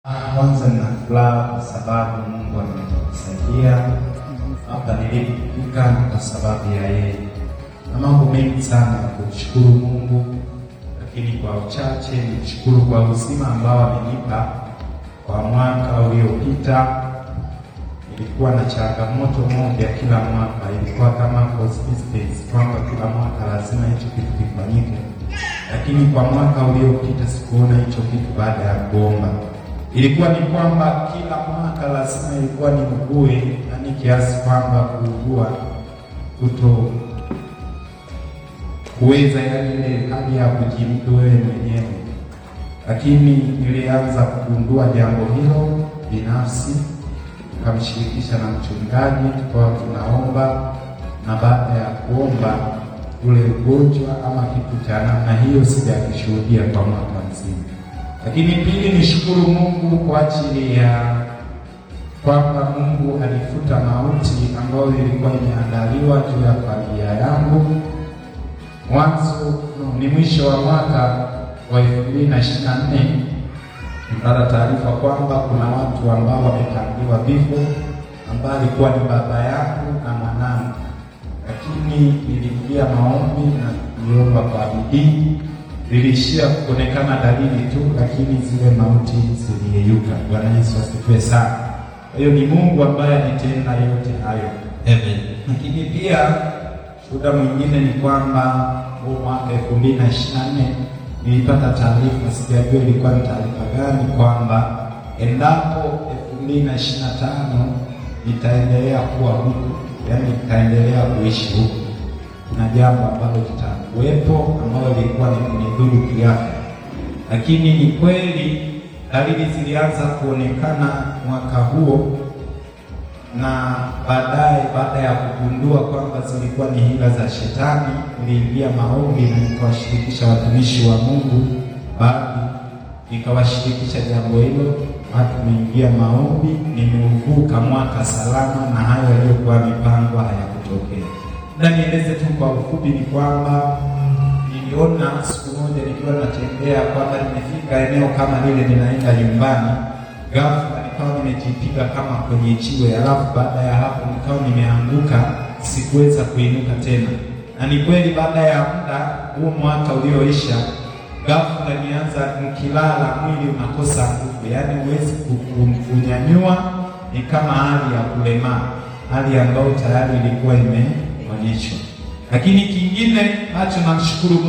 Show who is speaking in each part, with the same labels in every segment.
Speaker 1: Kwanza nina furaha kwa sababu Mungu amenisaidia hapa nilipofika kwa sababu ya yeye. Na mambo mengi sana ya kumshukuru Mungu, lakini kwa uchache nishukuru kwa uzima ambao amenipa kwa mwaka uliopita. Ilikuwa na changamoto moja kila mwaka, ilikuwa kama consistency kwamba kila mwaka lazima hicho kitu kifanyike, lakini kwa mwaka uliopita sikuona hicho kitu baada ya kuomba. Ilikuwa ni kwamba kila mwaka lazima ilikuwa ni ugue, yani kiasi kwamba kuugua kuweza yani ile hali ya kujimudu wewe mwenyewe. Lakini nilianza kugundua jambo hilo binafsi, nikamshirikisha na mchungaji, tukawa tunaomba, na baada ya kuomba ule ugonjwa ama kitu cha namna hiyo sijakishuhudia kwa mwaka mzima. Lakini pili, nishukuru Mungu kwa ajili ya kwamba Mungu alifuta mauti ambayo ilikuwa imeandaliwa juu ya familia yangu. Mwisho wa mwaka wa 2024 nilipata taarifa kwamba kuna watu ambao wametangiwa vifo, ambao alikuwa ni baba yangu na mwanangu. Lakini niliingia maombi na kuomba kwa bidii. Ziliishia kuonekana dalili tu, lakini zile mauti ziliyeyuka. Bwana Yesu asifiwe sana. Kwa hiyo ni Mungu ambaye alitenda yote hayo.
Speaker 2: Amen.
Speaker 1: Lakini pia shuhuda mwingine ni kwamba mwaka 2024 nilipata taarifa, sijajua ilikuwa ni taarifa gani, kwamba endapo 2025 nitaendelea kuwa huku, yaani nitaendelea kuishi huku, kuna jambo ambalo litakuwepo ambalo lilikuwa ni kunidhuru kiafya. Lakini ni kweli dalili zilianza kuonekana mwaka huo, na baadaye baada ya kugundua kwamba zilikuwa ni hila za shetani, niliingia maombi na nikawashirikisha watumishi wa Mungu, baadhi nikawashirikisha jambo hilo. Tumeingia maombi, nimeuvuka mwaka salama na hayo yaliyokuwa mipangwa hayakutokea. Na nieleze tu kwa ufupi ni kwamba niliona siku moja nikiwa natembea kwamba nimefika eneo kama lile, ninaenda nyumbani, ghafla nikawa nimejipiga kama kwenye jiwe, alafu baada ya hapo nikawa nimeanguka, sikuweza kuinuka tena. Na ni kweli baada ya muda huo, mwaka ulioisha, ghafla nianza nikilala mwili unakosa nguvu, yaani huwezi kunyanyua, ni kama hali ya kulemaa, hali ambayo tayari ilikuwa imeonyeshwa. Lakini kingine nacho namshukuru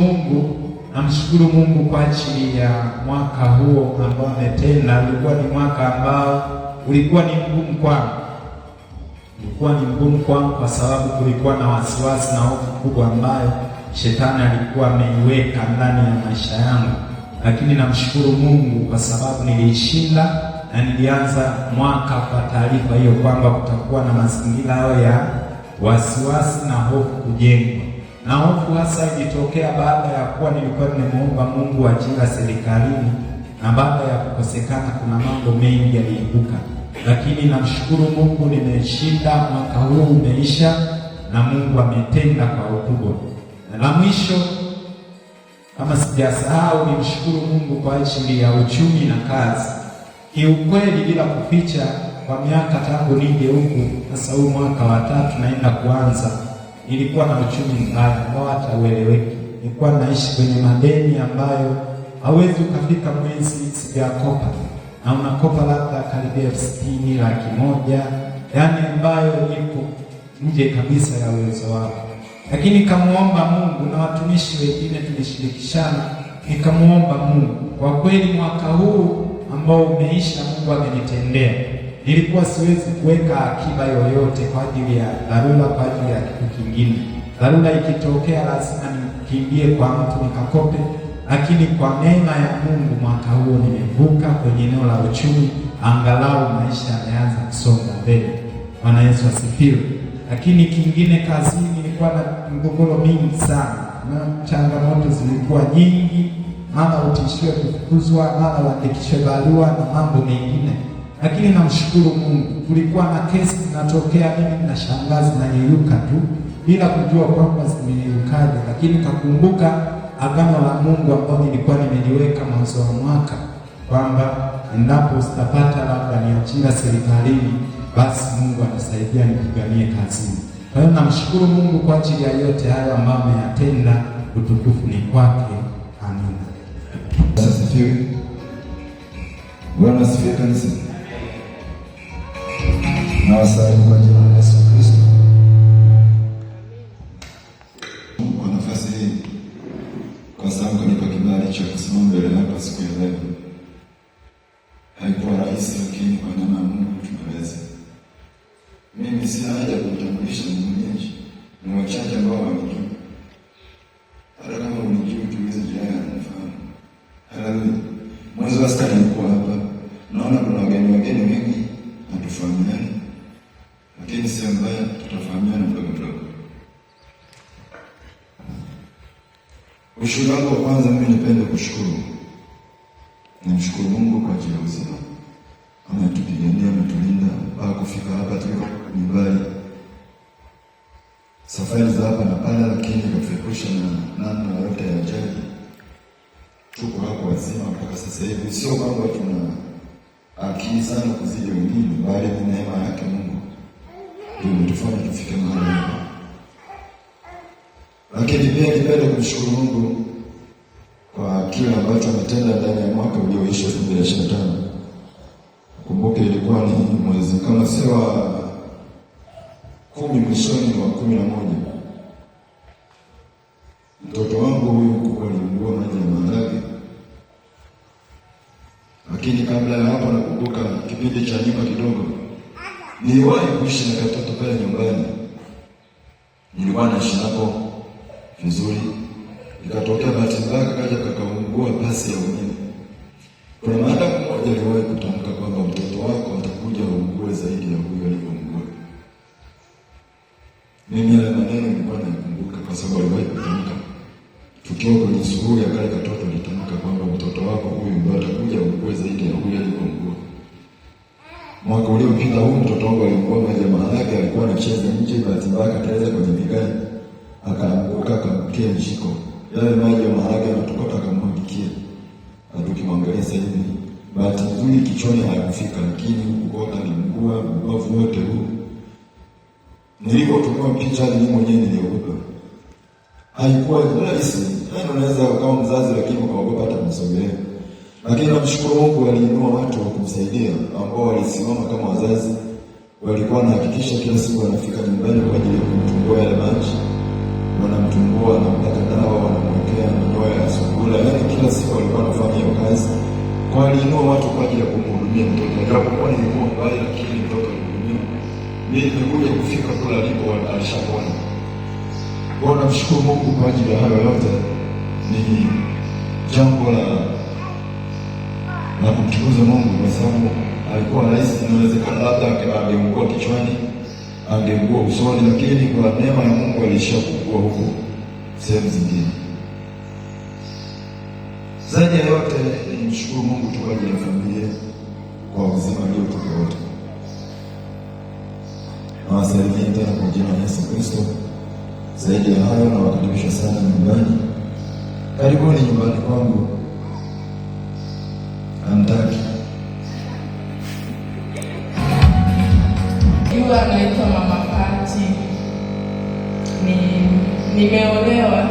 Speaker 1: Mungu kwa ajili ya mwaka huo ambao ametenda. Ulikuwa ni mwaka ambao ulikuwa ni mgumu kwangu, kwa sababu kulikuwa na wasiwasi na hofu kubwa ambayo shetani alikuwa ameiweka ndani ya maisha yangu. Lakini namshukuru Mungu kwa sababu niliishinda, na nilianza mwaka kwa taarifa hiyo kwamba kutakuwa na mazingira hayo ya wasiwasi na hofu kujengwa. Na hofu hasa ilitokea baada ya kuwa nilikuwa nimemuomba Mungu ajira serikalini, na baada ya kukosekana kuna mambo mengi yaliibuka. Lakini namshukuru Mungu nimeshinda, mwaka huu umeisha na Mungu ametenda kwa ukubwa. Na la mwisho, kama sijasahau, nimshukuru Mungu kwa ajili ya uchumi na kazi. Kiukweli bila kuficha, kwa miaka tangu nije huku, sasa huu mwaka wa 3 naenda kuanza, nilikuwa na uchumi mbaya ambao hata ueleweki. Nilikuwa naishi kwenye madeni ambayo hawezi ukafika mwezi sijakopa, na unakopa labda karibia 60, 100,000, yaani ambayo ipo nje kabisa ya uwezo wako. Lakini nikamuomba Mungu, na watumishi wengine tulishirikishana, nikamuomba Mungu. Kwa kweli mwaka huu ambao umeisha, Mungu amenitendea. Nilikuwa siwezi kuweka akiba yoyote kwa ajili ya dharura, kwa ajili ya kitu kingine. Dharura ikitokea lazima nikimbie kwa mtu nikakope, lakini kwa neema ya Mungu mwaka huo nimevuka kwenye eneo la uchumi, angalau maisha yameanza kusonga mbele. Bwana Yesu asifiwe. Lakini kingine, kazini nilikuwa na migogoro mingi sana, na changamoto zilikuwa nyingi, mara utishiwe kufukuzwa, mara uandikishwe barua na mambo mengine. Lakini namshukuru Mungu, kulikuwa na kesi zinatokea, mimi na shangazi nayeyuka tu bila kujua kwamba zimeyeyukaje. Lakini kakumbuka agano la Mungu ambalo nilikuwa nimeliweka mwanzo wa mwaka, kwamba endapo sitapata labda ni ajira serikalini, basi Mungu anisaidia nipiganie kazini. Kwa hiyo namshukuru Mungu kwa ajili ya yote hayo ambayo ameyatenda. Utukufu ni kwake. Amina.
Speaker 2: Asifiwe. Bwana asifiwe kanisa. Na wasalimu kwa jina la Yesu Kristo. Kwa nafasi hii, kwa sababu kanipa kibali cha kusimama mbele yako siku ya leo. Haikuwa rahisi, lakini kwa neema ya Mungu tumeweza. Mimi sina haja kutambulisha mwenyeji, ni wachache ambao wanijua. Hata kama unijua tuweze jirani anafahamu. Haleluya. Mwezi wa sita nilikuwa hapa. Naona kuna wageni wengi hatufahamiani. Lakini sio mbaya, tutafahamiana mdogo mdogo. Ushuhuda wangu wa kwanza, mimi nipende kushukuru. Nimshukuru Mungu kwa ajili ya uzima. Ametupigania, ametulinda mpaka kufika hapa tuko nyumbani. Safari za hapa na pale, lakini katuepusha na namna yote ya ajali. Tuko hapo wazima mpaka sasa hivi. Sio kwamba tuna akili sana kuzidi wengine, bali ni neema yake Mungu ndio imetufanya tufike mahali hapa. Lakini pia nipende kumshukuru Mungu kwa kile ambacho ametenda ndani ya mwaka ulioisha 2025. Kumbuke ilikuwa ni mwezi kama sio wa 10 mwishoni wa 11. Mtoto wangu huyu mkubwa aliugua maji ya maharage. Lakini kabla ya hapo nakumbuka kipindi cha nyuma kidogo, niliwahi kuishi na katoto pale nyumbani. Nilikuwa naishi hapo vizuri. Ikatokea bahati mbaya kaja kakaungua pasi ya umeme. Kuna mada mmoja aliwahi kutamka kwamba mtoto wako atakuja uungue zaidi ya huyo alivyoungua. Mimi yale maneno nilikuwa nakumbuka kwa sababu aliwahi kutamka. Tukiwa kwenye shughuli ya kale katoto alitamka kwamba mtoto wako huyu ndio atakuja uungue zaidi ya huyo alivyoungua. Mwaka uliopita huu mtoto wangu aliungua maji ya maharage, alikuwa anacheza nje, bahati mbaya akateleza kwenye vigani. Akaanguka akamtia jiko. Yale maji ya maharage yanatokota akamwagikia. Tukimwangalia sasa hivi, bahati nzuri kichwani hayakufika, lakini kukoka aliungua ubavu wote huu. Nilipotumia picha hadi mimi mwenyewe niliogopa. Haikuwa rahisi. Yaani unaweza ukawa mzazi lakini ukaogopa hata kumsogelea. Lakini namshukuru Mungu aliinua watu wa kumsaidia ambao walisimama kama wazazi. Walikuwa wanahakikisha kila siku wanafika nyumbani kwa ajili ya kumtumbua yale maji. Wanamtumbua, wanampaka dawa, wanamwekea ndoo ya sugula. Yaani kila siku walikuwa wanafanya hiyo kazi. Kwa aliinua watu kwa ajili ya kumhudumia mtoto. Japokuwa nilikuwa mbali, lakini mtoto alihudumiwa. Mimi nilikuja kufika kule alipo alishaona. Kwa namshukuru Mungu kwa ajili ya hayo yote. Ni jambo la kumtukuza Mungu kwa sababu alikuwa rahisi. Inawezekana labda angeungua kichwani, angeungua usoni, lakini kwa neema ya Mungu alishakukua huko sehemu zingine. Zaidi ya yote nimshukuru Mungu tu kwa ajili ya familia, kwa uzima aliotupa wote. Nawasalimia tena kwa jina la Yesu Kristo. Zaidi ya hayo nawakaribisha sana nyumbani. Karibuni nyumbani kwangu. Amtaki.
Speaker 3: Naitwa Mama Pati. Nimeolewa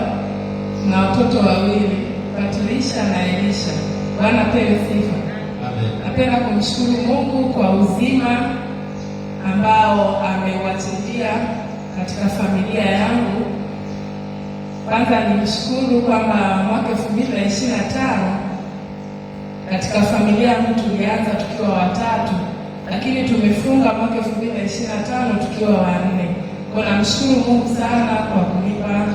Speaker 3: na watoto wawili, Patricia na Elisha. Bwana pewe sifa. Napenda kumshukuru Mungu kwa uzima ambao ameuachilia katika familia yangu. Kwanza nimshukuru kwamba mwaka 2025 katika familia yangu tulianza tukiwa watatu, lakini tumefunga mwaka 2025 tukiwa wanne. Kwa namshukuru Mungu sana kwa kunipa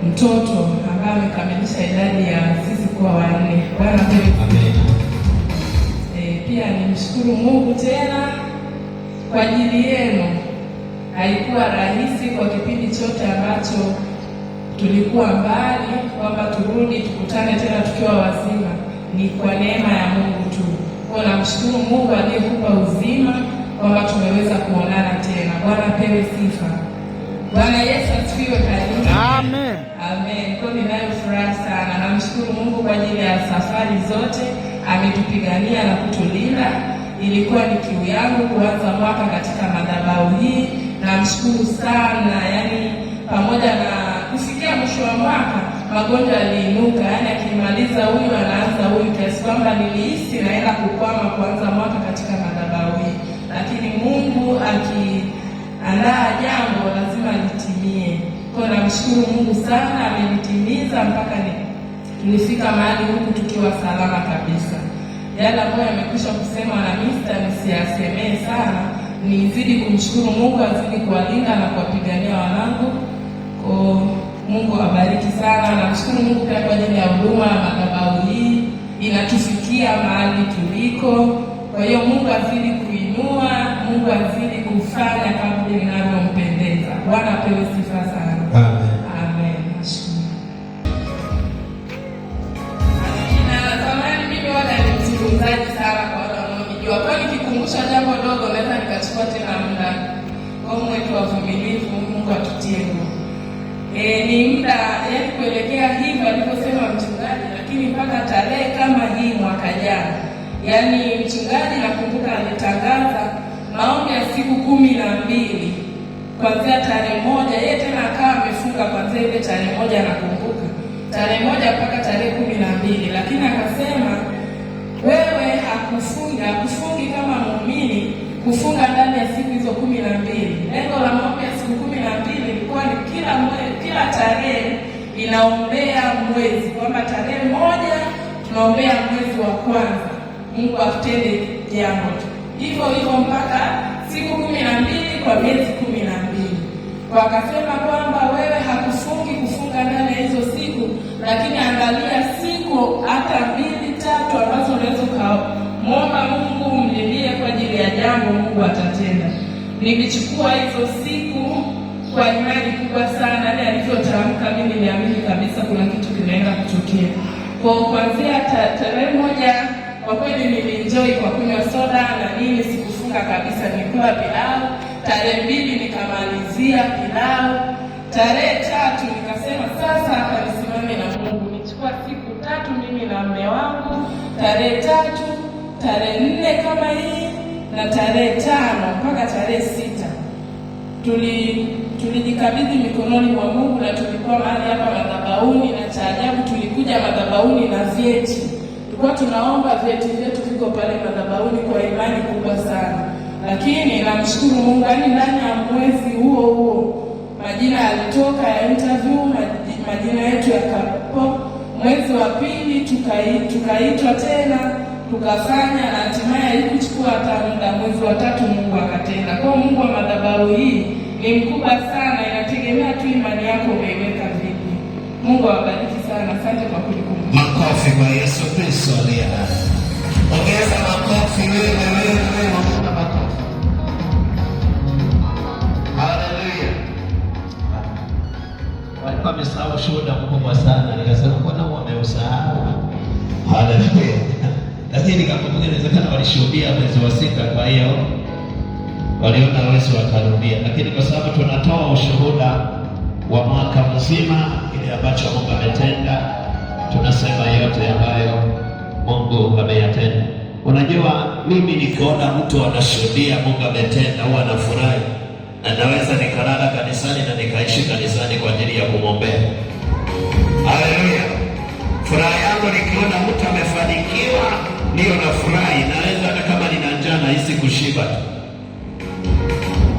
Speaker 3: mtoto ambaye amekamilisha idadi ya sisi kuwa wanne. Bwana amen. Pia nimshukuru Mungu tena kwa ajili yenu. Haikuwa rahisi kwa kipindi chote ambacho tulikuwa mbali, kwamba turudi tukutane tena tukiwa wazima. Ni kwa neema ya Mungu tu. Kwa namshukuru Mungu aliyekupa uzima kwamba tumeweza kuonana tena. Bwana pewe sifa. Bwana Yesu asifiwe. Amen. Amen. Kwa ninayo furaha sana. Namshukuru Mungu kwa ajili ya safari zote ametupigania na kutulinda. Ilikuwa ni kiu yangu kuanza mwaka katika madhabahu hii. Namshukuru sana, yani pamoja na kufikia mwisho wa mwaka magonjwa yaliinuka, yani akimaliza huyu anaanza huyu, kiasi kwamba nilihisi naenda kukwama kuanza mwaka katika madhabahu hii, lakini Mungu akiandaa jambo lazima litimie. Kwa namshukuru Mungu sana, amenitimiza mpaka tulifika mahali huku tukiwa salama kabisa. Yale ambayo yamekwisha kusema na Mr. nisiyasemee sana, nizidi kumshukuru Mungu, azidi kuwalinda na kuwapigania wanangu. Kwa Mungu awabariki sana. Namshukuru Mungu pia kwa ajili ya huduma ya madhabahu hii, inatufikia mahali tuliko. Kwa hiyo Mungu azidi kuinua, Mungu azidi kufanya kadri linavyompendeza. Bwana apewe sifa sana.
Speaker 1: Amen.
Speaker 3: Amen. Nashukuru. Mzungumzaji sana kwa wale wanaonijua. Kwa nikikumbusha jambo dogo naweza nikachukua tena muda. Kwa mwetu wa uvumilivu, Mungu atutie nguvu. Ni muda yani kuelekea hivi aliposema mchungaji, lakini mpaka tarehe kama hii mwaka jana. Yaani mchungaji nakumbuka alitangaza maombi ya siku 12 kuanzia tarehe 1. Yeye tena akawa amefunga kuanzia ile tarehe 1, nakumbuka. Tarehe 1 mpaka tarehe 12, lakini akasema wewe hakufungi kama muumini kufunga ndani ya siku hizo 12. Lengo la maombi ya siku 12 ilikuwa ni kila tarehe inaombea mwezi, kwamba tarehe 1 tunaombea mwezi wa kwanza, Mungu atende jambo. Hivyo hivyo mpaka siku 12 kwa miezi 12. Kwa akasema kwamba wewe hakufungi kufunga ndani ya hizo siku, lakini angalia siku hata 2-3 ambazo unaweza kumwomba Mungu, mlilie kwa ajili ya jambo, Mungu atatenda. Nilichukua hizo siku kwa imani kubwa sana, na alivyotamka mimi niamini kabisa kuna kitu kinaenda kutokea. Kwa kuanzia tarehe 1 kwa kweli nilienjoy kwa kunywa soda na nini, sikufunga kabisa, nilikula pilau. Tarehe 2 nikamalizia pilau. Tarehe 3 nikasema sasa hapa nisimame na Mungu, nichukua siku 3 mimi na mume wangu. Tarehe 3, tarehe 4 kama hii, na tarehe 5 mpaka tarehe 6 tulijikabidhi mikononi mwa Mungu, na tulikuwa mahali hapa madhabahuni, na cha ajabu tulikuja madhabahuni na vyeti. Tulikuwa tunaomba vyeti vyetu viko pale madhabahuni kwa imani kubwa sana. Lakini namshukuru Mungu, yani ndani ya mwezi huo majina yalitoka ya interview, majina yetu yakapo. Mwezi wa 2 tukaitwa tena tukafanya, na hatimaye haikuchukua hata muda, mwezi wa 3 Mungu akatenda. Kwa Mungu wa madhabahu hii ni mkubwa sana, inategemea tu imani yako umeiweka vipi. Mungu awabariki sana. Asante kwa kunikumbuka.
Speaker 4: Makofi kwa Yesu Kristo aliye hai. Ongeza makofi wewe Mungu, makofi. Haleluya. Walikuwa wamesahau shuhuda mkubwa sana, nikasema mbona wameusahau? Haleluya. Lakini nikakumbuka inawezekana walishuhudia mwezi wa 6, kwa hiyo waliona hawezi wakarudia. Lakini kwa sababu tunatoa ushuhuda wa mwaka mzima, ile ambacho Mungu ametenda, tunasema yote ambayo Mungu ameyatenda. Unajua, mimi nikiona mtu anashuhudia Mungu ametenda huwa nafurahi, na naweza nikalala kanisani na nikaishi kanisani kwa ajili ya kumwombea. Haleluya. Furaha yangu nikiona mtu amefanikiwa, ndio nafurahi. Naweza hata kama nina njaa nahisi kushiba tu.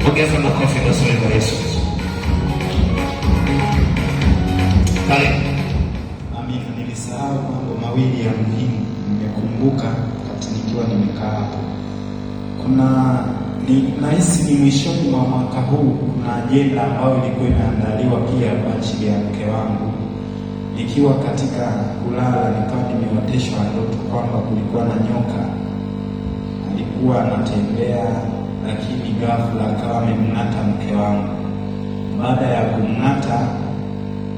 Speaker 4: Ongeza makofi mazuri kwa Yesu. Karibu.
Speaker 1: Amina. Nilisahau mambo mawili ya muhimu, nimekumbuka wakati nikiwa nimekaa hapo. Nahisi ni mwishoni mwa mwaka huu kuna ajenda ambayo ilikuwa imeandaliwa pia kwa ajili ya mke wangu. Nikiwa katika kulala nikawa nimeoteshwa ndoto kwamba kulikuwa na nyoka alikuwa anatembea, lakini ghafla akawa amemng'ata mke wangu. Baada ya kumng'ata,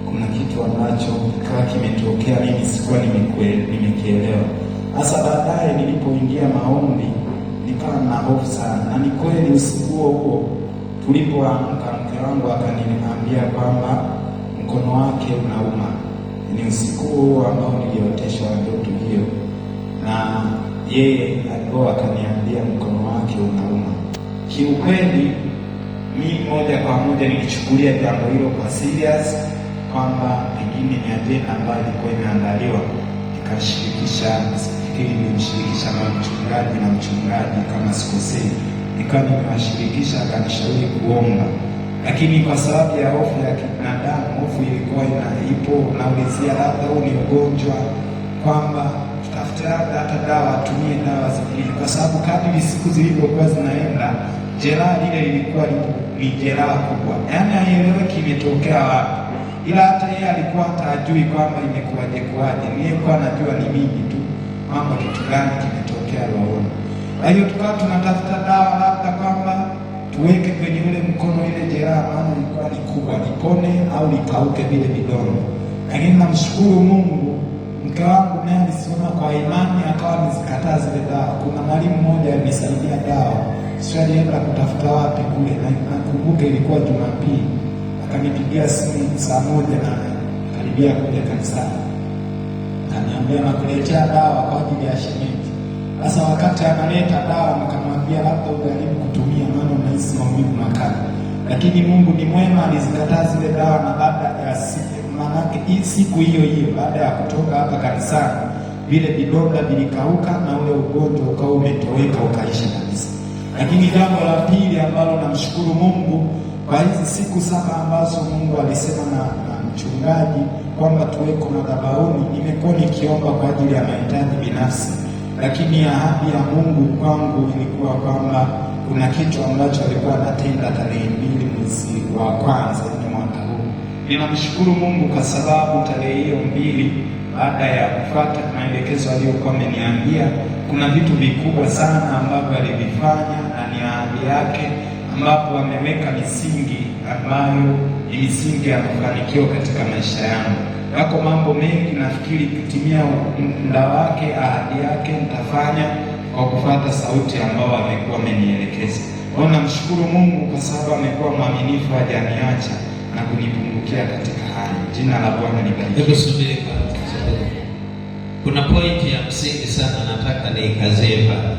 Speaker 1: kuna kitu ambacho kikawa kimetokea, mimi sikuwa nimekielewa. Hasa baadaye nilipoingia maombi nikawa na hofu sana, na ni kweli usiku huo tulipoamka mke wangu akaniambia kwamba mkono wake unauma. Ni usiku huo ambao nilioteshwa ndoto hiyo, na yeye alikuwa akaniambia mkono wake unauma. Kiukweli mimi moja kwa moja nilichukulia jambo hilo kwa serious, kwamba pengine ni ajenda ambayo ilikuwa imeandaliwa. Nikashirikisha, nafikiri nilimshirikisha na mchungaji kama sikosei, nikawa nimewashirikisha, akanishauri kuomba. Lakini kwa sababu ya hofu ya kibinadamu, hofu ilikuwa ipo, naulizia labda huu ni ugonjwa, kwamba tutafute labda hata dawa, atumie dawa zingine, kwa sababu kadri siku zilivyokuwa zinaenda, jeraha lile lilikuwa ni jeraha kubwa, yaani haieleweki imetokea wapi, ila hata yeye alikuwa hata ajui kwamba imekuwaje. Nilikuwa najua ni mimi tu, mambo kitu gani kimetokea rohoni. Kwa hiyo tukawa tunatafuta dawa labda kwamba tuweke kwenye ule mkono ile jeraha, maana ilikuwa ni kubwa, lipone au lipauke vile vidonda. Lakini namshukuru Mungu, mke wangu naye alisimama kwa imani, akawa amezikataa zile dawa. Kuna mwalimu mmoja alinisaidia dawa, sio alienda kutafuta wapi kule, nakumbuka ilikuwa Jumapili, akanipigia simu saa 1 na karibia kuja kanisani, akaniambia nakuletea dawa kwa ajili ya shemeji. Sasa wakati analeta dawa, nikamwambia labda ujaribu kutumia, maana unahisi maumivu makali. Lakini Mungu ni mwema, alizikataa zile dawa, na baada ya siku hiyo baada ya kutoka hapa kanisani, vile vidonda vilikauka na ule ugonjwa ukawa umetoweka, ukaisha kabisa. Lakini jambo la pili ambalo namshukuru Mungu, kwa hizi siku 7 ambazo Mungu alisema na mchungaji kwamba tuweko madhabahuni, nimekuwa nikiomba kwa ajili ya mahitaji binafsi. Lakini ahadi ya Mungu kwangu ilikuwa kwamba kuna kitu ambacho alikuwa anatenda tarehe 2 mwezi wa kwanza mwaka huu. Ninamshukuru Mungu kwa sababu tarehe hiyo 2, baada ya kufuata maelekezo aliyokuwa ameniambia, kuna vitu vikubwa sana ambavyo alivifanya na ni ahadi yake, ambapo ameweka misingi ambayo ni misingi ya mafanikio katika maisha yangu. Yako mambo mengi, nafikiri kutimia muda wake, ahadi yake nitafanya kwa kufuata sauti ambao amekuwa amenielekeza. Kwa namshukuru Mungu kwa sababu amekuwa mwaminifu, hajaniacha na kunipungukia katika hali. Jina la Bwana libarikiwe.
Speaker 4: Subiri kwanza. Kuna pointi ya msingi sana nataka niikazie pale.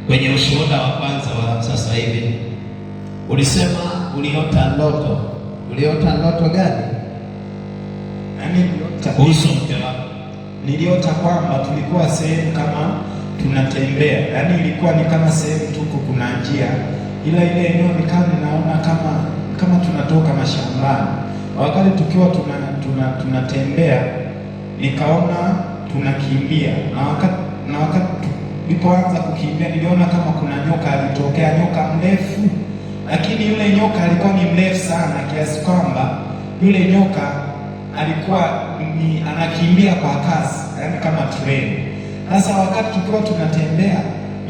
Speaker 4: Kwenye ushuhuda wa kwanza wa sasa hivi, ulisema uliota ndoto. Uliota ndoto gani? Kuhusu mke wako.
Speaker 1: Niliota kwamba tulikuwa sehemu kama tunatembea, yaani ilikuwa ni kama sehemu tuko kuna njia, ila ile eneo nikawa ninaona kama tunatoka mashambani. Wakati tukiwa tunatembea nikaona tunakimbia, na wakati tulipoanza kukimbia niliona kama kuna nyoka alitokea, nyoka mrefu, lakini yule nyoka alikuwa ni mrefu sana kiasi kwamba yule nyoka alikuwa anakimbia kwa kasi, yaani kama treni. Sasa wakati tukiwa tunatembea,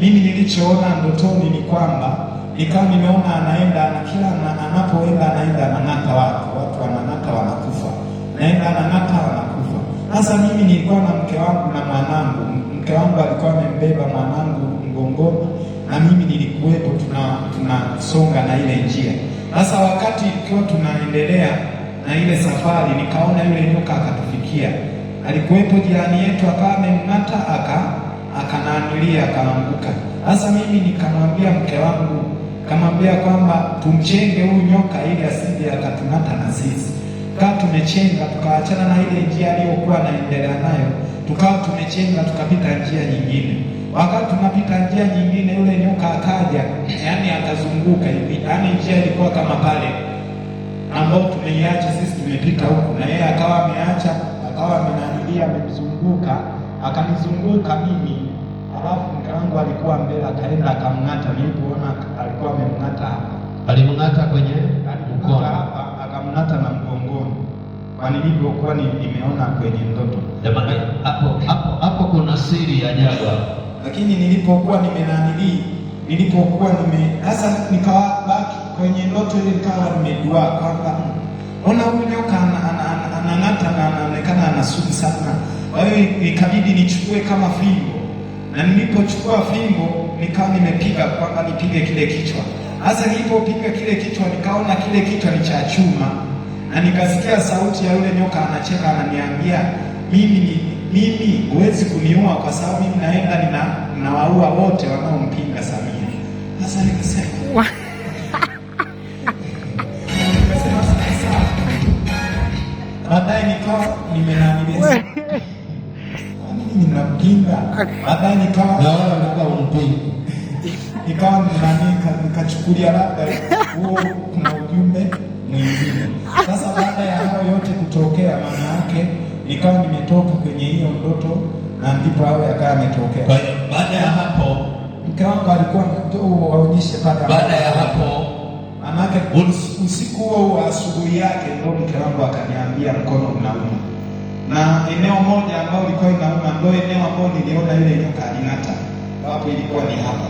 Speaker 1: mimi nilichoona ndotoni ni kwamba nikawa nimeona anaenda na kila anapoenda anaenda ananata watu wananata wanakufa, naenda ananata wanakufa. Sasa mimi nilikuwa na mke wangu na mwanangu. Mke wangu alikuwa amembeba mwanangu mgongoni na mimi nilikuwepo, tunasonga na ile njia. Sasa wakati tukiwa tunaendelea na ile safari, nikaona yule nyoka akatufikia. Alikuwepo jirani yetu, akawa amemng'ata, akananilia, akaanguka. Sasa mimi nikamwambia mke wangu, kamwambia kwamba tumchenge huyu nyoka ili asije akatung'ata na sisi. Tukawa tumechenga, tukaachana na ile njia aliyokuwa anaendelea nayo, tukawa tumechenga, tukapita njia nyingine. Wakati tunapita njia nyingine, yule nyoka akaja, yaani akazunguka hivi, yaani njia ilikuwa kama pale ambao tumeiacha sisi, tumepita huku, na yeye akawa ameacha, akawa amenanilia, amemzunguka, akanizunguka mimi. Alafu mke wangu alikuwa mbele, akaenda akamng'ata. Nilipoona alikuwa amemng'ata hapa,
Speaker 4: alimng'ata kwenye mkono
Speaker 1: hapa, akamng'ata na mgongoni, kwa nilivyokuwa nimeona kwenye ndoto.
Speaker 4: Jamani, hapo kuna siri ya ajabu.
Speaker 1: Lakini nilipokuwa sasa nikawabaki kwenye ndoto ile, nikawa nimedua kwamba ona huyu nyoka anang'ata na anaonekana anasugu sana. Kwa hiyo ikabidi nichukue kama fimbo, na nilipochukua fimbo nikawa nimepiga kwamba nipige kile kichwa. Sasa nilipopiga kile kichwa, nikaona kile kichwa ni cha chuma, na nikasikia sauti ya yule nyoka anacheka, ananiambia mimi mimi huwezi kuniua kwa sababu mimi naenda ninawaua wote wanaompinga Samia. Sasa nikasema sasa, baadaye nikawa nimenanieleza mimi ninampinga, baadaye nikawa
Speaker 2: na wao ndio wanampinga,
Speaker 1: nikawa nikachukulia labda huo kuna ujumbe mwingine. Sasa baada ya hayo yote kutokea, maana yake nikawa nimetoka kwenye hiyo ndoto na ndipo hayo yakawa yametokea.
Speaker 4: Kwa hiyo baada ya hapo
Speaker 1: mke wangu alikuwa waonyeshe pale.
Speaker 4: Baada ya hapo
Speaker 1: maana yake usiku huo asubuhi yake ndio mke wangu akaniambia mkono unauma. Na eneo moja ambao ilikuwa inauma ndio eneo ambao niliona ile nyoka aling'ata. Hapo ilikuwa ni hapa.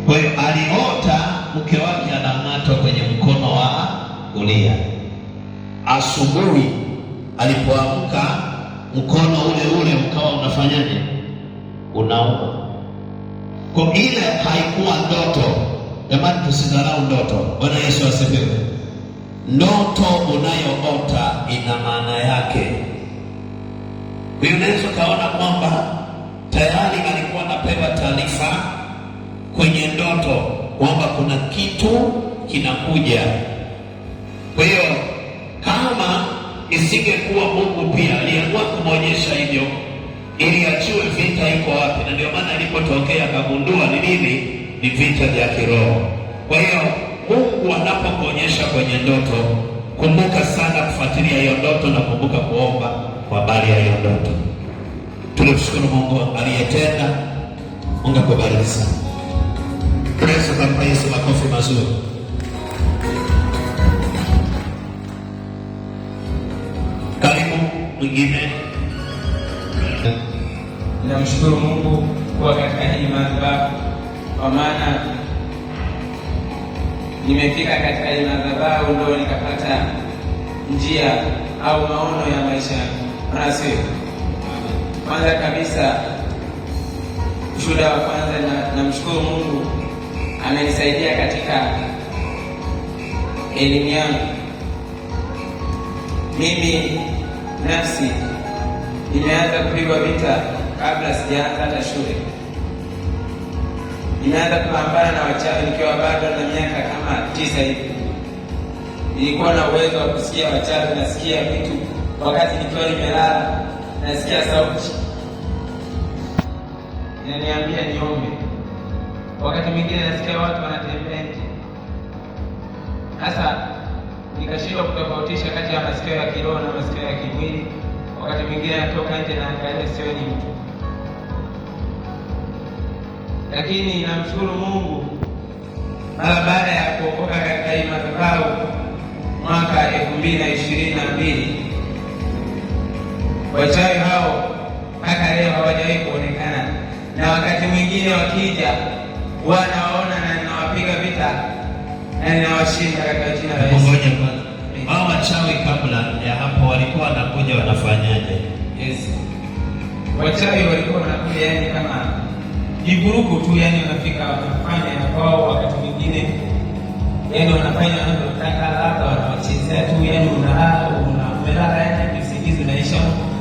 Speaker 4: Kwa hiyo aliota mke wake anang'atwa kwenye mkono wa kulia. Asubuhi alipoamka mkono ule ule ukawa unafanyaje? Unauma. Kwa ile haikuwa ndoto. Jamani, tusidharau ndoto. Bwana Yesu asifiwe. Ndoto unayoota ina maana yake. Kwa hiyo unaweza kaona kwamba tayari alikuwa anapewa taarifa kwenye ndoto kwamba kuna kitu kinakuja. Kwa hiyo kama isingekuwa Mungu pia aliamua kumwonyesha hivyo ili ajue vita iko wapi, na ndio maana alipotokea akagundua ni nini, ni vita vya kiroho. Kwa hiyo Mungu anapokuonyesha kwenye ndoto, kumbuka sana kufuatilia hiyo ndoto na kumbuka kuomba kwa habari ya hiyo ndoto. Tunamshukuru Mungu aliyetenda. Mungu akubariki sana. Praise God, praise, makofi mazuri. Karibu mwingine.
Speaker 5: Ninamshukuru Mungu kwa katika hii madhabahu, kwa maana nimefika katika hii madhabahu ndio nikapata njia au maono ya maisha yangu. Kwanza kabisa, ushuhuda wa kwanza, namshukuru Mungu amenisaidia katika elimu yangu. Mimi nafsi nimeanza kupigwa vita kabla sijaanza hata shule. Nimeanza kupambana na wachawi nikiwa bado na miaka kama 9 hivi. Nilikuwa na uwezo wa kusikia wachawi, nasikia vitu wakati nikiwa nimelala, nasikia sauti inaniambia niombe. Wakati mwingine nasikia watu wanatembea nje. Sasa nikashindwa kutofautisha kati ya masikio ya kiroho na masikio ya kimwili. Wakati mwingine natoka nje na angalia sio ni mtu. Lakini namshukuru Mungu, mara baada ya kuokoka katika hii madhabahu mwaka 2022, wachawi hao mpaka leo hawajawahi kuonekana, na wakati mwingine wakija wanaona na ninawapiga vita na ninawashinda katika jina la Yesu.
Speaker 4: Ngoja kwanza. Hao wachawi kabla ya hapo walikuwa wanakuja wanafanyaje?
Speaker 5: Yes. Wachawi walikuwa wanakuja yani kama jiburuku tu, yani wanafika wanafanya na kwao, wakati mwingine yani wanafanya wanataka, labda wanawachezea tu, yani umelala yani usingizi unaisha,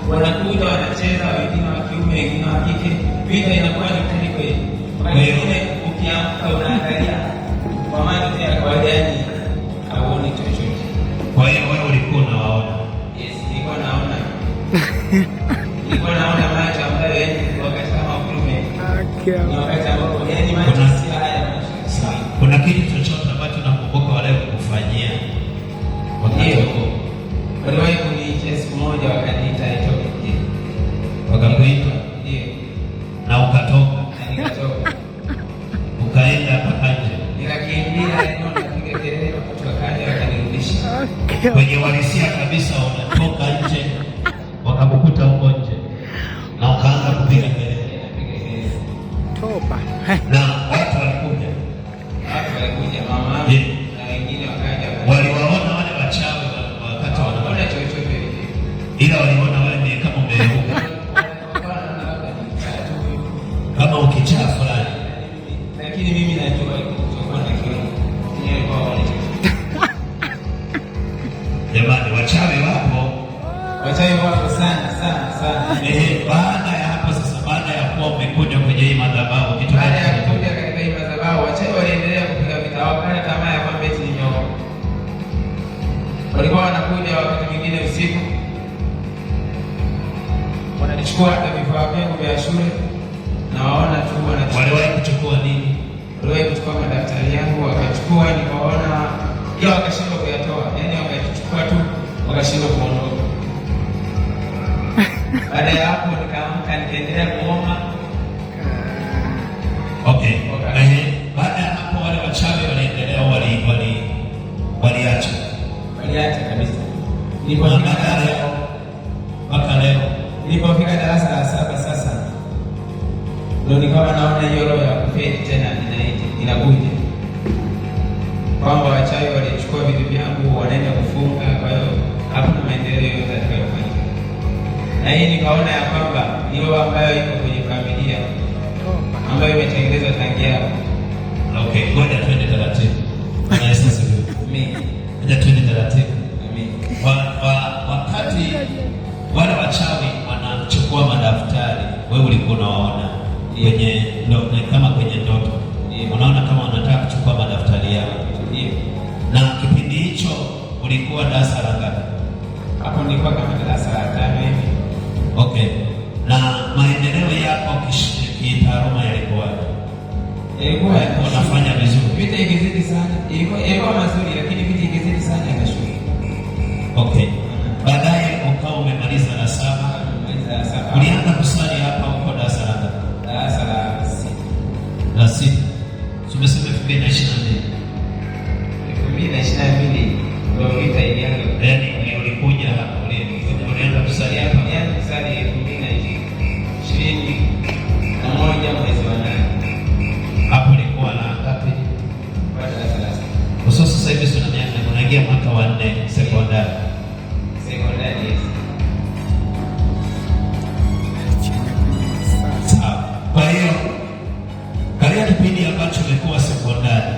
Speaker 5: wanakuja wanacheza, wengine wa kiume wengine wa kike, vita inakuwa ni kali kweli. Kwa hiyo ukiamka unaangalia kwa macho ya kawaida, yani hauoni chochote.
Speaker 4: Kwa hiyo wewe ulikuwa unawaona?
Speaker 5: Yes, nilikuwa naona. Nilikuwa naona macho ambayo yani wakati kama kurume. Ni wakati ambapo yani macho si haya macho.
Speaker 4: Kuna kitu chochote ambacho nakumbuka wale kukufanyia wakati huo?
Speaker 5: Waliwahi kuniita siku moja, wakaniita nitoke nje.
Speaker 4: Wakakuita?
Speaker 5: Ndio.
Speaker 4: Na ukatoka?
Speaker 5: Nikatoka.
Speaker 4: Ukaenda mpaka nje?
Speaker 5: Nikakimbia, nikapiga kelele, tukakaja, wakanirudisha.
Speaker 4: Kwenye walisia kabisa unatoka nje, wakakukuta huko nje na ukaanza kupiga kelele.
Speaker 5: Toba.
Speaker 4: Na watu walikuja?
Speaker 5: Watu walikuja, mama na wengine wakaja.
Speaker 4: Waliwaona wale wachawi wakati
Speaker 5: wanaona chochote,
Speaker 4: ila waliona wale ni kama umeuka, kama ukichaa fulani.
Speaker 5: Lakini mimi najua kutokuwa na kiroho. Jamani,
Speaker 4: wachawi wapo.
Speaker 5: wachawi wako sana.
Speaker 4: Baada ya hapo sasa, baada ya kuwa umekuja kwenye hii madhabahu,
Speaker 5: baada ya kuja katika hii madhabahu, wachawi waliendelea kupiga vita, wakati tamaa ya kwamba eti ni nyongo. Walikuwa wanakuja wakati mwingine usiku, wanachukua hata vifaa vyangu vya shule na waona tu wanachukua.
Speaker 4: Waliwahi kuchukua nini?
Speaker 5: Waliwahi kuchukua madaftari yangu, wakachukua, nikaona hiyo, wakashindwa kuyatoa, yaani wakachukua tu wakashindwa kuondoka. Baada ya hapo nikaamka, nikaendelea kuomba.
Speaker 4: Okay. Baada ya hapo wale wachawi waliendelea, waliacha kabisa. Mpaka leo
Speaker 5: nilipofika darasa la 7 sasa ndio nikawa naona hiyo roho ya kufeli tena inakuja, kwamba wachawi walichukua vitu vyangu wanaenda kufunga. Kwa hiyo hakuna maendeleo yoyote yatakayofanyika, na hii nikaona ya kwamba hiyo ambayo iko kwenye familia ambayo imetengenezwa tangia hapo.
Speaker 4: Okay, ngoja twende taratibu. Na sisi ngoja twende taratibu. Wakati wale wachawi wanachukua madaftari, wewe ulikuwa unawaona kwenye kama kwenye ndoto, unaona kama wanataka kuchukua madaftari yao. Na kipindi hicho ulikuwa darasa la ngapi?
Speaker 5: Hapo nilikuwa kama darasa la 5 hivi.
Speaker 4: Okay. Na maendeleo yako kitaaluma yalikuwa unafanya vizuri?
Speaker 5: Vita ikizidi sana ilikuwa mazuri, lakini vita ikizidi sana ikashuka.
Speaker 4: Okay. Baadaye ukawa umemaliza la 7. Ulianza kusali hapa huko darasa la ngapi?
Speaker 5: Darasa la 6.
Speaker 4: La 6. Tumesema 2022.
Speaker 5: 2022 ndio vita ilianza.
Speaker 4: Yaani ulikuja hapa, ulianza kusali hapa,
Speaker 5: yaani kusali 2021 mwezi wa 8.
Speaker 4: Hapo ilikuwa la ngapi?
Speaker 5: Kwa darasa la 6.
Speaker 4: Sasa hivi tuna miaka, unaingia mwaka wa 4 sekondari.
Speaker 5: Yes.
Speaker 4: Sawa. Kwa hiyo katika kipindi ambacho umekuwa sekondari,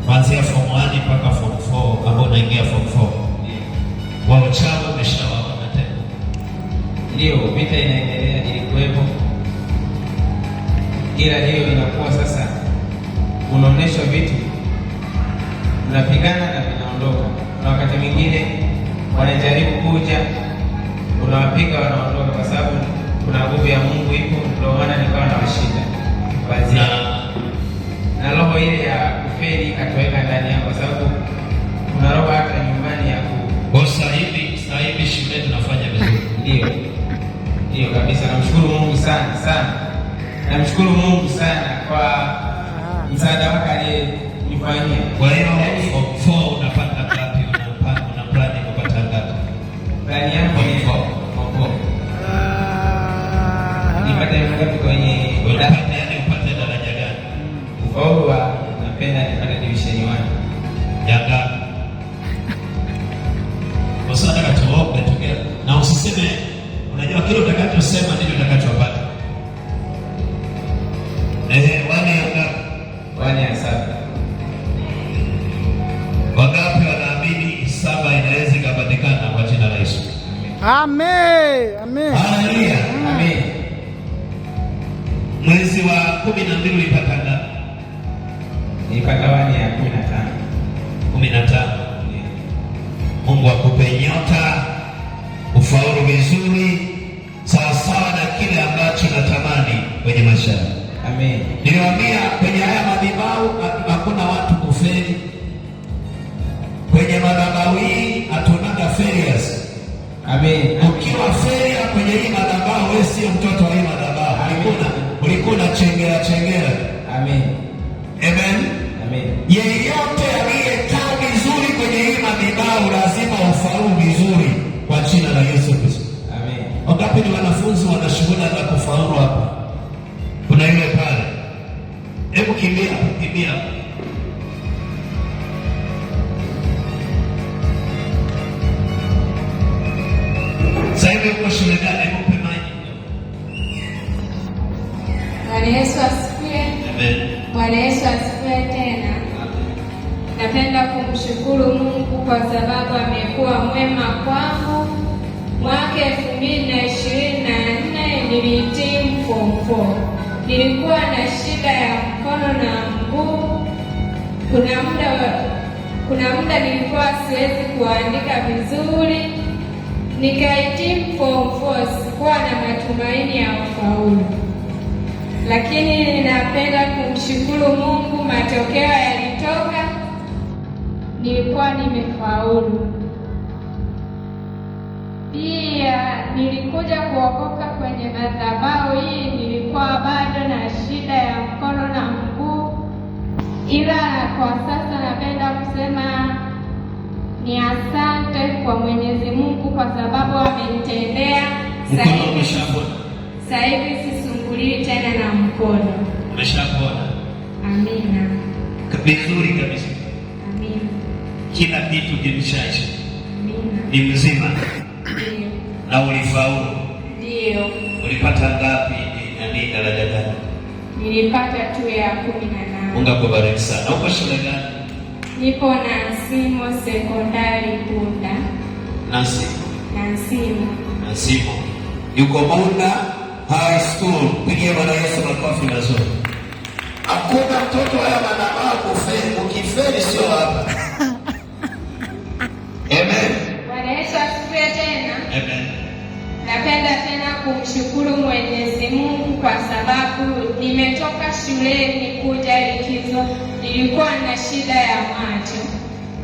Speaker 4: kuanzia form 1 mpaka form 4 ambao unaingia form 4, wachawi umeshawaona tena?
Speaker 5: Ndio, vita inaendelea, ilikuwepo, ila hiyo inakuwa sasa unaonyeshwa vitu, unapigana na vinaondoka, na wakati mwingine wanajaribu kuja, unawapiga wanaondoka, kwa sababu kuna nguvu ya Mungu ipo. Ndio maana nikawa na washinda na roho ile ya kufeli ikatoweka ndani yako, kwa sababu kuna roho hata nyumbani ya
Speaker 4: sasa hivi shule tunafanya vizuri.
Speaker 5: Ndio kabisa. Namshukuru Mungu sana. Namshukuru Mungu sana kwa msaada wake aliyenifanyia.
Speaker 4: Kwa hiyo form 4 unapata ngapi? Una plan kupata ngapi?
Speaker 5: Plan yangu ni form 4. Nipate ngapi kwenye
Speaker 4: upate daraja gani?
Speaker 5: Ufaulu napenda nipate division 1.
Speaker 4: Yanga. Sasa nataka tuombe together. Na usiseme unajua kile utakachosema ndicho utakachopata. Wale Yanga.
Speaker 5: Wale ya 7.
Speaker 4: Wangapi wanaamini 7 inaweza kupatikana kwa jina la Yesu?
Speaker 6: Amen.
Speaker 4: Haleluya.
Speaker 5: Amen.
Speaker 4: Mwezi wa 12 ulipata ngapi?
Speaker 5: Nilipata 1 ya 15.
Speaker 4: Mungu akupe nyota, ufaulu vizuri sawa sawa na kile ambacho natamani kwenye maisha.
Speaker 5: Amen.
Speaker 4: Niliwaambia kwenye haya madhabahu hakuna watu kufeli. Kwenye madhabahu hii hatunaga failures.
Speaker 5: Amen.
Speaker 4: Ukiwa failure kwenye hii madhabahu, wewe sio mtoto wa hii madhabahu. Ulikuwa chengera.
Speaker 5: Amen.
Speaker 4: Amen. Yeyote aliyekaa vizuri kwenye hii madhabahu lazima ufaulu vizuri kwa jina la Yesu Kristo.
Speaker 5: Amen.
Speaker 4: Wangapi ni wanafunzi wana shuhuda za kufaulu hapa? Kuna yule pale. Hebu kimbia. Sasa hivi uko shule gani? Hebu pema hivi.
Speaker 7: Bwana Yesu asifiwe.
Speaker 4: Amen.
Speaker 7: Bwana Yesu asifiwe tena. Napenda kumshukuru Mungu kwa sababu amekuwa mwema kwangu mwaka 2024 nilihitimu form 4. Nilikuwa na shida ya mkono na mguu. Kuna muda nilikuwa siwezi kuandika vizuri. Nikahitimu form 4, sikuwa na matumaini ya ufaulu, lakini ninapenda kumshukuru Mungu. Matokeo yalitoka, nilikuwa nimefaulu. Pia nilikuja kuokoka kwenye madhabahu hii, nilikuwa bado na shida ya mkono na mguu, ila kwa sasa napenda kusema ni asante kwa Mwenyezi Mungu kwa sababu amenitendea. Sasa hivi sisumbuliwi tena na mkono.
Speaker 4: Umeshapona?
Speaker 7: Amina.
Speaker 4: Vizuri kabisa.
Speaker 7: Amina.
Speaker 4: Kila kitu kimeshaisha.
Speaker 7: Amina.
Speaker 4: Ni mzima?
Speaker 7: Ndio.
Speaker 4: Na ulifaulu?
Speaker 7: Ndio.
Speaker 4: Ulipata ngapi? Nani daraja gani?
Speaker 7: Nilipata tu ya 18.
Speaker 4: Mungu akubariki sana. Uko shule gani?
Speaker 7: Nipo Nansimo Sekondari Bunda.
Speaker 4: Nansimo. Yuko Bunda High School. Pigia Bwana Yesu makofi mazuri. Hakuna mtoto haya manabaa kufeli. Ukifeli sio hapa. Amen.
Speaker 7: Bwana Yesu asifiwe tena.
Speaker 4: Amen.
Speaker 7: Napenda tena kumshukuru Mwenyezi Mungu kwa sababu nimetoka shuleni kuja likizo. Nilikuwa na shida ya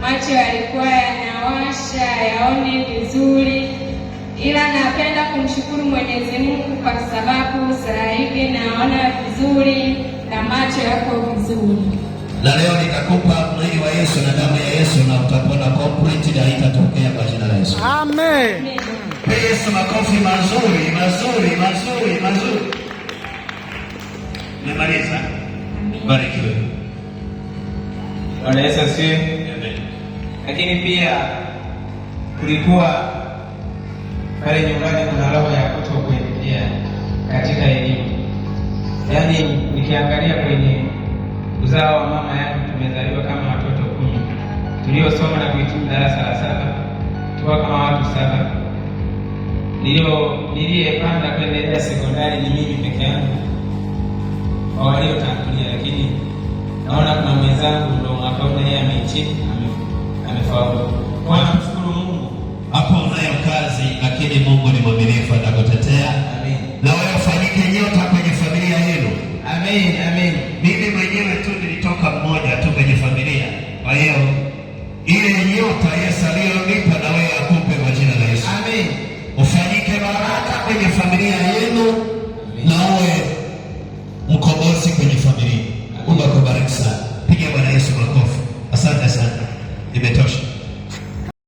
Speaker 7: macho yalikuwa yanawasha, yaone vizuri, ila napenda kumshukuru Mwenyezi Mungu kwa sababu sasa hivi naona vizuri na macho yako vizuri.
Speaker 4: Na leo nikakupa mwili wa Yesu na damu ya Yesu na utapona complete, na itatokea kwa jina la Yesu.
Speaker 6: Amen.
Speaker 4: Yesu makofi mazuri. Nimemaliza. Barikiwe.
Speaker 5: Bwana Yesu asifiwe.
Speaker 4: Amen.
Speaker 5: Lakini pia kulikuwa pale nyumbani kuna roho ya kutokuendelea katika elimu. Yaani nikiangalia kwenye uzao wa mama yangu, tumezaliwa kama watoto 10 tuliosoma na kuhitimu darasa la 7, tuwa kama watu 7. Niliyepanda kuendelea sekondari ni mimi peke yangu kwa waliotangulia, lakini naona kuna mwenzangu ndo mwaka huu yeye amehitimu, amefaulu. Kwa namshukuru Mungu.
Speaker 4: Hapo unayo kazi, lakini Mungu ni mwaminifu, atakutetea.
Speaker 5: Amen.
Speaker 4: Na wewe ufanyike nyota kwenye familia yenu.
Speaker 5: Amen.